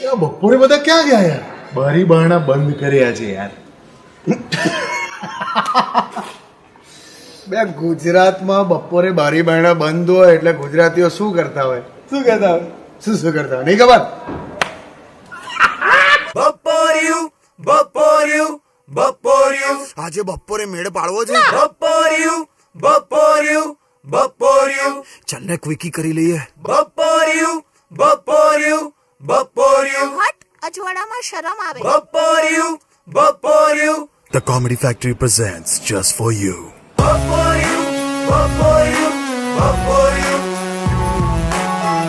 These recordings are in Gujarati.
યાર બપોરે બધા ક્યાં ગયા યાર? બારી બારણા બંધ કર્યા છે યાર. બે ગુજરાતમાં બપોરે બારી બારણા બંધ હોય એટલે ગુજરાતીઓ શું કરતા હોય? શું કરતા હોય? શું કરતા હોય નહીં ખબર? બપોરિયું બપોરિયું બપોરિયું આજે બપોરે મેળ પાડવો છે. બપોરિયું બપોરિયું બપોરિયું ચાલ ને ક્વિકી કરી લઈએ. બપોરિયું બપોરિયું બપોરિયું હટ અજવાળામાં શરમ આવે. બપોરિયું બપોરિયું The Comedy Factory presents just for you. બપોરિયું બપોરિયું બપોરિયું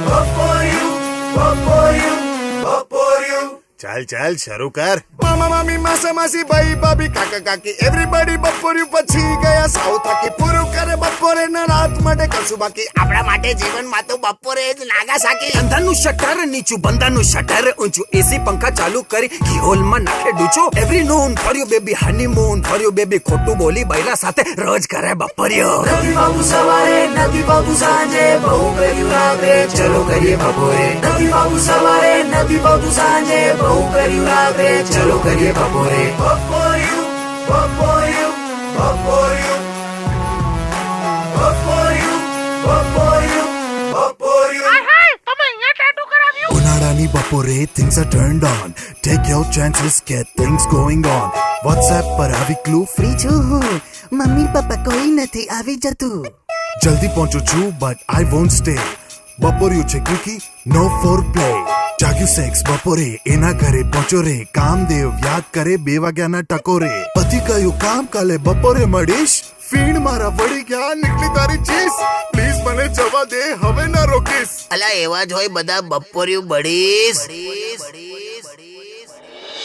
બપોરિયું બપોરિયું બપોરિયું ચાલ ચાલ શરૂ કર. મામા મામી માસા માસી ભાઈ ભાભી કાકા કાકી એવરીબડી બપોર્યું પછી ગયા સાવ થાકી પૂરું કરે બપોરે ના રાત માટે કશું બાકી આપણા માટે જીવનમાં તો બપોરે જ નાગા સાકી. અંધાનું શટર નીચું બંધાનું શટર ઊંચું એસી પંખા ચાલુ કરી કી હોલમાં નાખે ડૂચો એવરી નૂન ફર્યું બેબી હનીમૂન ફર્યું બેબી ખોટું બોલી બૈરા સાથે રોજ કરે બપોરિયો. નથી બાબુ સવારે નથી બાબુ સાંજે બહુ કર્યું રાત્રે ચલો કરીએ બપોરે. નથી બાબુ સવારે નથી બાબુ સાંજે બહુ કર્યું રાત્રે ચલો કરીએ બપોરે. બપોરિયું બપોરિયું બપોરિયું બપોરિયું બપોરિયું બપોરિયું. ઉનાળાની બપોરે things are turned on. Take your chances, get things going on. WhatsApp પર આવી ક્લુ ફ્રી છું હું મમ્મી પપ્પા કોઈ નથી આવી જતું. જલ્દી પહોંચું છું but I won't stay. બપોર્યું છે ક્વિકી નો ફોર પ્લે. જાગ્યું સેક્સ બપોરે એના ઘરે પહોંચો રે કામદેવ યાદ કરે 2 વાગ્યાના ટકોરે. પતિ કયું કામ કાલે બપોરે મળીશ ફીણ મારા વળી ગયા નીકળી તારી ચીસ પ્લીઝ મને જવા દે હવે ના રોકીશ. અલા એવા જ હોય બધા બપોરિયું બડીશ.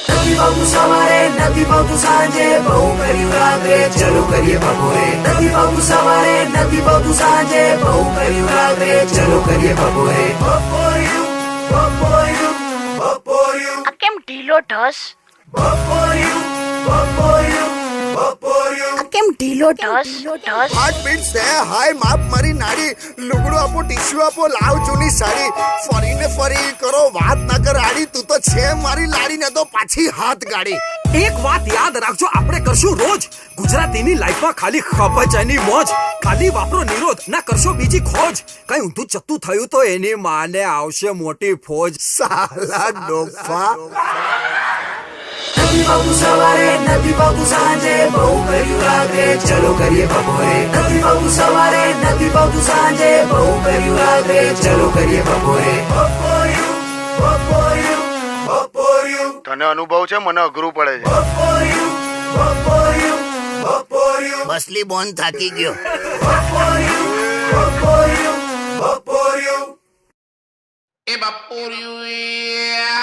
નથી બાબુ સવારે નથી બાબુ સાંજે બહુ કર્યું રાત્રે ચલો કરીએ બપોરે. નથી બાબુ સવારે નથી બાબુ સાંજે બહુ કર્યું રાત્રે ચલો કરીએ બપોરે. બપોરિયું બપોરિયું બપોરિયું આ કેમ ઢીલો ઢસ? બપોરિયું બપોરિયું બપોરિયું આ કેમ ઢીલો ઢસ? હાર્ટ બીટ્સ છે હાય માપ મારી નાડી લુગડું આપો ટીશ્યુ આપો લાવ જૂની સાડી ફરીને ફરી કરો વાત ના કર આડી તું તો છે મારી લાડી ને તો પાછી હાથ ગાડી. એક વાત યાદ રાખજો આપણે કરશું રોજ ગુજરાતીની લાઈફમાં ખાલી ખપચાની મોજ ખાલી વાપરો નિરોધ ના કરશો બીજી ખોજ કઈ ઊંધું ચત્તું થયું તો એની માને આવશે મોટી ફોજ. સાલા ડોફા. નથી બાબુ સવારે નથી બાબુ સાંજે બહુ કર્યું રાત્રે ચલો કરીએ બપોરે. નથી બાબુ સવારે નથી બાબુ સાંજે બહુ કર્યું રાત્રે ચલો કરીએ બપોરે. બપોરિયું બપોરિયું બપોરિયું. તને અનુભવ છે મને અઘરું પડે છે. બપોરિયું બપોરિયું બપોરિયું બસલી બોન થાકી ગયો. બપોરિયું બપોરિયું બપોરિયું. એ બપોરિયું